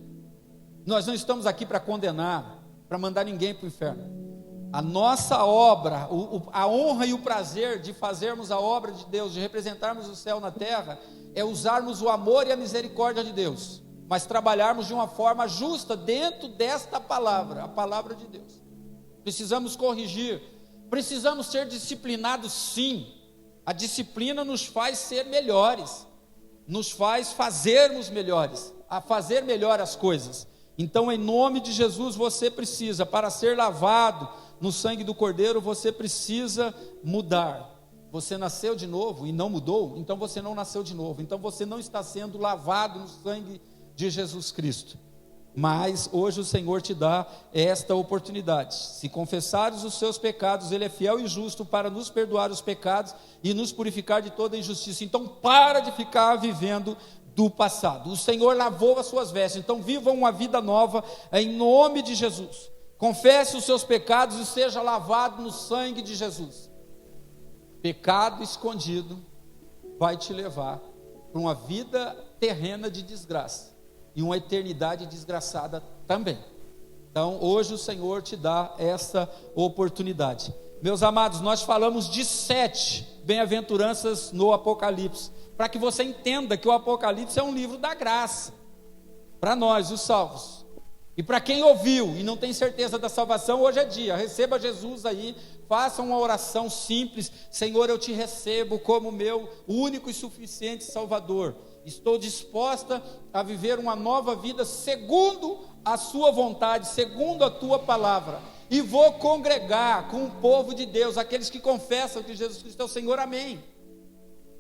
Speaker 2: Nós não estamos aqui para condenar, para mandar ninguém para o inferno. A nossa obra, a honra e o prazer de fazermos a obra de Deus, de representarmos o céu na terra, é usarmos o amor e a misericórdia de Deus, mas trabalharmos de uma forma justa dentro desta palavra, a palavra de Deus. Precisamos corrigir, precisamos ser disciplinados, sim. A disciplina nos faz ser melhores, nos faz fazermos melhores, a fazer melhor as coisas. Então, em nome de Jesus, você precisa, para ser lavado no sangue do Cordeiro, você precisa mudar. Você nasceu de novo e não mudou, então você não nasceu de novo, então você não está sendo lavado no sangue de Jesus Cristo. Mas hoje o Senhor te dá esta oportunidade. Se confessares os seus pecados, Ele é fiel e justo para nos perdoar os pecados e nos purificar de toda injustiça. Então para de ficar vivendo do passado. O Senhor lavou as suas vestes, então viva uma vida nova em nome de Jesus. Confesse os seus pecados e seja lavado no sangue de Jesus. Pecado escondido vai te levar para uma vida terrena de desgraça e uma eternidade desgraçada também. Então hoje o Senhor te dá essa oportunidade. Meus amados, nós falamos de 7 bem-aventuranças no Apocalipse, para que você entenda que o Apocalipse é um livro da graça para nós, os salvos. E para quem ouviu e não tem certeza da salvação, hoje é dia. Receba Jesus aí faça uma oração simples: Senhor, eu te recebo como meu único e suficiente Salvador. Estou disposta a viver uma nova vida segundo a sua vontade, segundo a tua palavra. E vou congregar com o povo de Deus, aqueles que confessam que Jesus Cristo é o Senhor, amém.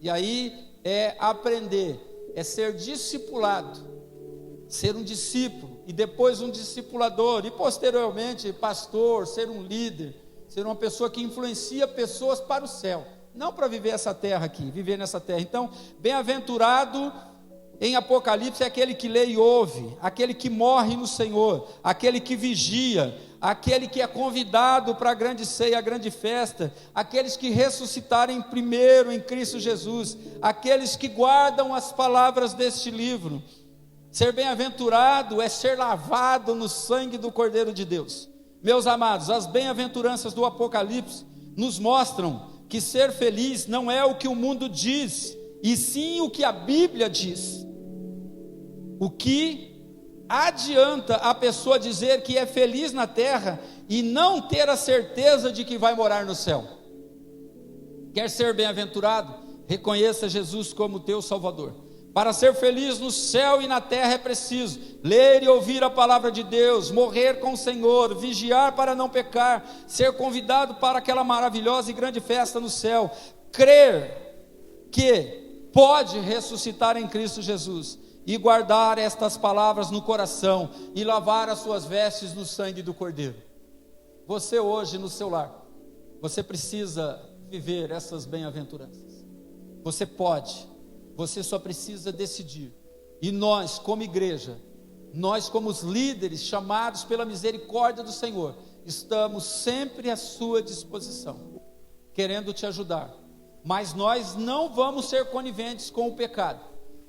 Speaker 2: E aí é aprender, é ser discipulado, ser um discípulo, e depois um discipulador, e posteriormente pastor, ser um líder, ser uma pessoa que influencia pessoas para o céu, não para viver essa terra aqui, viver nessa terra. Então, bem-aventurado em Apocalipse é aquele que lê e ouve, aquele que morre no Senhor, aquele que vigia, aquele que é convidado para a grande ceia, a grande festa, aqueles que ressuscitarem primeiro em Cristo Jesus, aqueles que guardam as palavras deste livro. Ser bem-aventurado é ser lavado no sangue do Cordeiro de Deus. Meus amados, as bem-aventuranças do Apocalipse nos mostram que ser feliz não é o que o mundo diz, e sim o que a Bíblia diz. O que adianta a pessoa dizer que é feliz na terra e não ter a certeza de que vai morar no céu? Quer ser bem-aventurado? Reconheça Jesus como teu Salvador. Para ser feliz no céu e na terra é preciso ler e ouvir a palavra de Deus, morrer com o Senhor, vigiar para não pecar, ser convidado para aquela maravilhosa e grande festa no céu, crer que pode ressuscitar em Cristo Jesus e guardar estas palavras no coração e lavar as suas vestes no sangue do Cordeiro. Você hoje no seu lar, você precisa viver essas bem-aventuranças. Você pode. Você só precisa decidir. E nós, como igreja, nós como os líderes chamados pela misericórdia do Senhor, estamos sempre à sua disposição, querendo te ajudar. Mas nós não vamos ser coniventes com o pecado.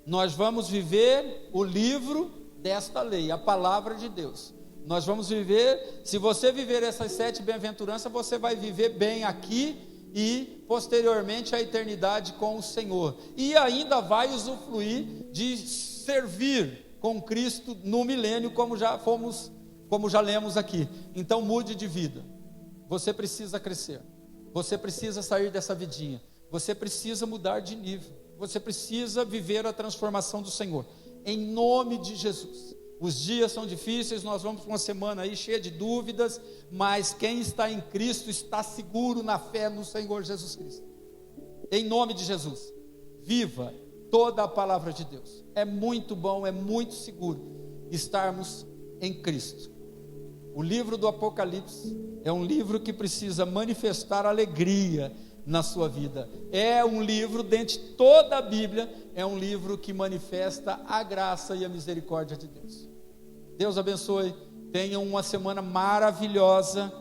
Speaker 2: Nós vamos viver o livro desta lei, a palavra de Deus. Nós vamos viver, se você viver essas 7 bem-aventuranças, você vai viver bem aqui e posteriormente a eternidade com o Senhor, e ainda vai usufruir de servir com Cristo no milênio, como já lemos aqui. Então mude de vida. Você precisa crescer, você precisa sair dessa vidinha, você precisa mudar de nível, você precisa viver a transformação do Senhor, em nome de Jesus. Os dias são difíceis, nós vamos para uma semana aí cheia de dúvidas, mas quem está em Cristo está seguro na fé no Senhor Jesus Cristo. Em nome de Jesus, viva toda a palavra de Deus. É muito bom, é muito seguro estarmos em Cristo. O livro do Apocalipse é um livro que precisa manifestar alegria na sua vida. É um livro, dentre toda a Bíblia, é um livro que manifesta a graça e a misericórdia de Deus. Deus abençoe, tenham uma semana maravilhosa,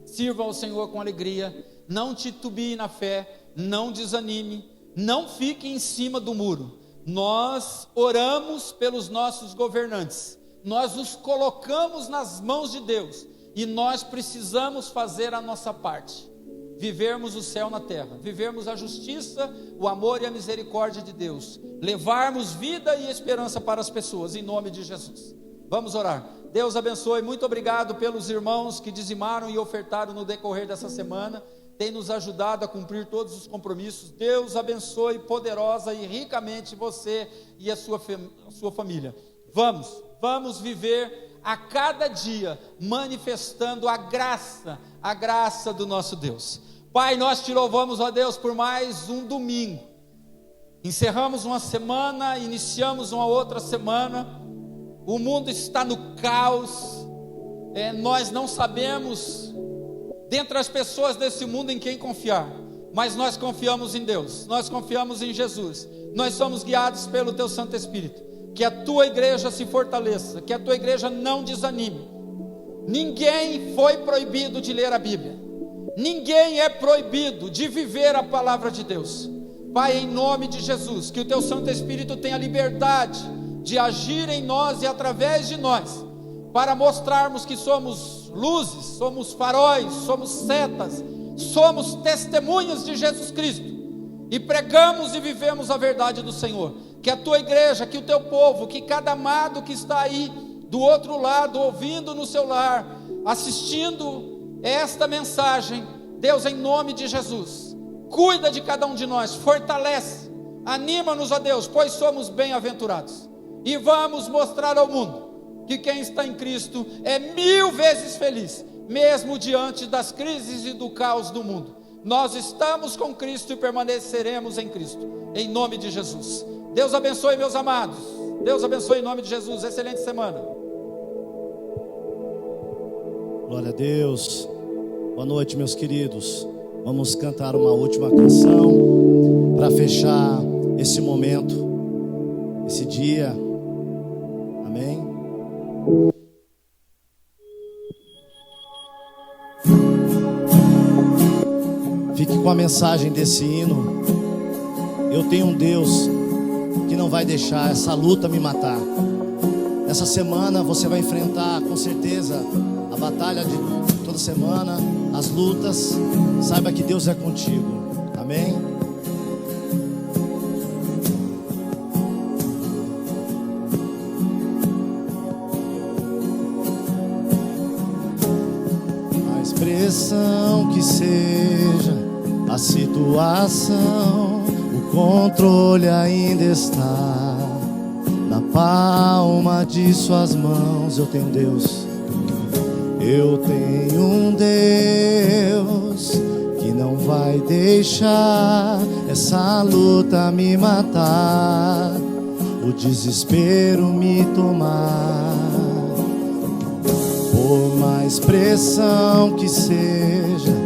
Speaker 2: sirva ao Senhor com alegria, não titubie na fé, não desanime, não fique em cima do muro. Nós oramos pelos nossos governantes, nós os colocamos nas mãos de Deus, e nós precisamos fazer a nossa parte. Vivermos o céu na terra, vivermos a justiça, o amor e a misericórdia de Deus, levarmos vida e esperança para as pessoas, em nome de Jesus. Vamos orar. Deus abençoe, muito obrigado pelos irmãos que dizimaram e ofertaram no decorrer dessa semana, tem nos ajudado a cumprir todos os compromissos. Deus abençoe poderosa e ricamente você e a sua família. Vamos viver a cada dia manifestando a graça do nosso Deus. Pai, nós te louvamos, ó Deus, por mais um domingo. Encerramos uma semana, iniciamos uma outra semana. O mundo está no caos. Nós não sabemos, dentre as pessoas desse mundo, em quem confiar. Mas nós confiamos em Deus, nós confiamos em Jesus. Nós somos guiados pelo teu Santo Espírito. Que a tua igreja se fortaleça, que a tua igreja não desanime. Ninguém foi proibido de ler a Bíblia, ninguém é proibido de viver a palavra de Deus. Pai, em nome de Jesus, que o teu Santo Espírito tenha liberdade de agir em nós e através de nós, para mostrarmos que somos luzes, somos faróis, somos setas, somos testemunhas de Jesus Cristo, e pregamos e vivemos a verdade do Senhor. Que a tua igreja, que o teu povo, que cada amado que está aí do outro lado, ouvindo no seu lar, assistindo esta mensagem, Deus, em nome de Jesus, cuida de cada um de nós, fortalece, anima-nos, ó Deus, pois somos bem-aventurados, e vamos mostrar ao mundo que quem está em Cristo é 1000 vezes feliz, mesmo diante das crises e do caos do mundo. Nós estamos com Cristo e permaneceremos em Cristo, em nome de Jesus. Deus abençoe, meus amados, Deus abençoe em nome de Jesus. Excelente semana.
Speaker 3: Glória a Deus. Boa noite, meus queridos. Vamos cantar uma última canção para fechar esse momento, esse dia. Amém. Fique com a mensagem desse hino. Eu tenho um Deus que não vai deixar essa luta me matar. Essa semana você vai enfrentar com certeza a batalha de toda semana, as lutas. Saiba que Deus é contigo. Amém? A expressão que seja a situação, o controle ainda está na palma de suas mãos. Eu tenho Deus. Eu tenho um Deus que não vai deixar essa luta me matar, o desespero me tomar. Por mais pressão que seja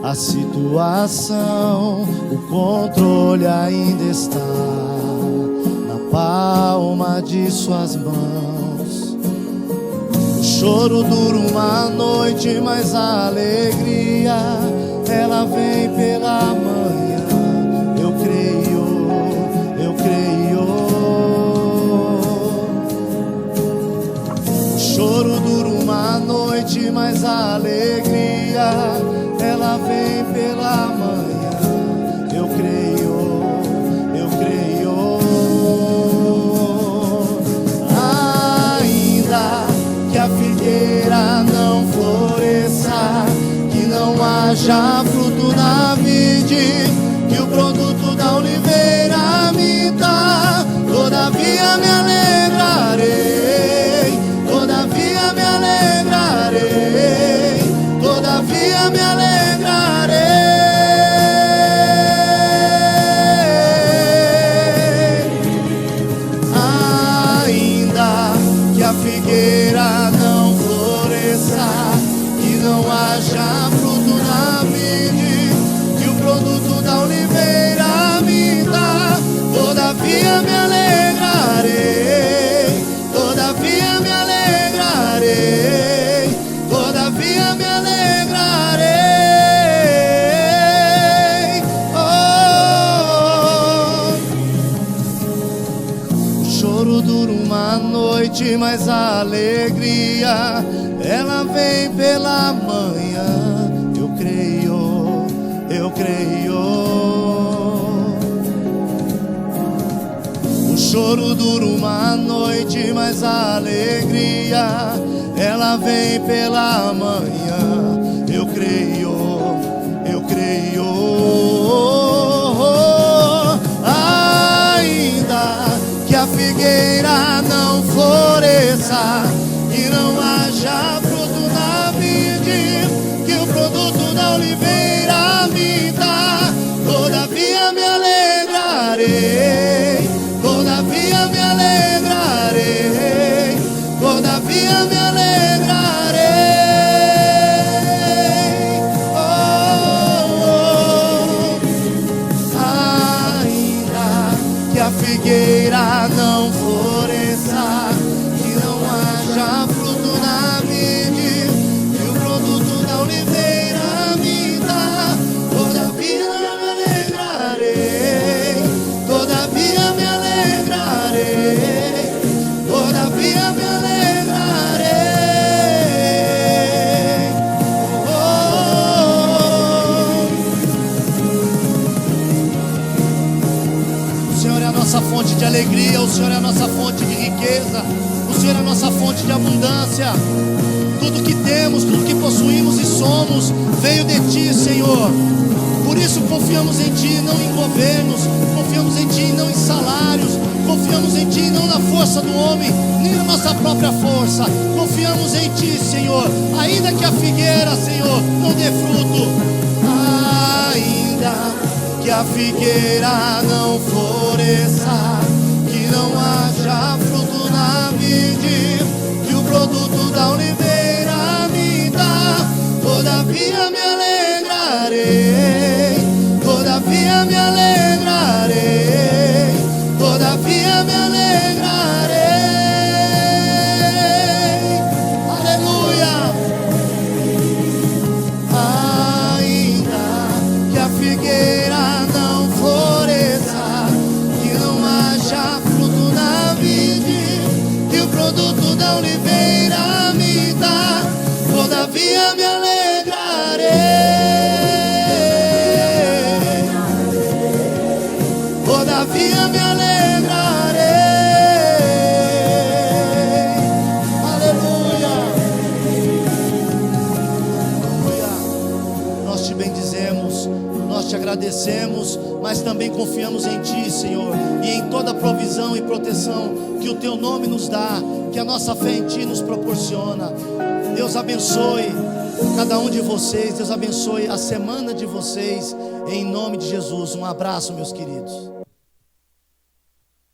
Speaker 3: a situação, o controle ainda está na palma de suas mãos. O choro dura uma noite, mas a alegria ela vem pela manhã. Eu creio, eu creio. O choro dura uma noite, mas a alegria ela vem pela manhã. Eu creio, eu creio. Ainda que a figueira não floresça, que não haja fruto na vide, que o produto da oliveira me dá, todavia me alegrarei, todavia me alegrarei, todavia me alegrarei. Ainda que a figueira não floresça, que não haja fruto na vide, que o produto da oliveira me dá, todavia me alegrarei, todavia me alegrarei, todavia me alegrarei. O choro dura uma noite, mas a alegria ela vem pela manhã. Eu creio, eu creio. O choro dura uma noite, mas a alegria ela vem pela manhã. Eu creio, eu creio. Ainda que a figueira não floresça, que não haja fruto na vide, que o produto da oliveira me dá, todavia me alegrarei, todavia me alegrarei, todavia me alegrarei. Ainda que a figueira não floresça, que não haja fruto na vide, que o produto da oliveira me dá, todavia me alegrarei, todavia me alegrarei, todavia me alegrarei. O Senhor é a nossa fonte de alegria, o Senhor é a nossa fonte de riqueza, o Senhor é a nossa fonte de abundância. Tudo que temos, tudo que possuímos e somos, veio de Ti, Senhor. Por isso confiamos em Ti, não em governos, confiamos em Ti, não em salários, confiamos em Ti, não na força do homem, nem na nossa própria força. Confiamos em Ti, Senhor. Ainda que a figueira, Senhor, não dê fruto, ainda que a figueira não floresça, que não haja fruto na vide, que o produto da oliveira me dá, todavia me alegrarei, todavia me alegrarei, todavia me alegrarei. Aleluia. Ainda que a figueira não floresça, que não haja fruto na vide, que o produto da oliveira me dá, todavia me alegrarei, todavia me alegrarei. Aleluia. Aleluia. Nós te bendizemos, nós te agradecemos, mas também confiamos em Ti, Senhor, e em toda provisão e proteção que o Teu nome nos dá, que a nossa fé em Ti nos proporciona. Deus abençoe cada um de vocês, Deus abençoe a semana de vocês, em nome de Jesus. Um abraço, meus queridos.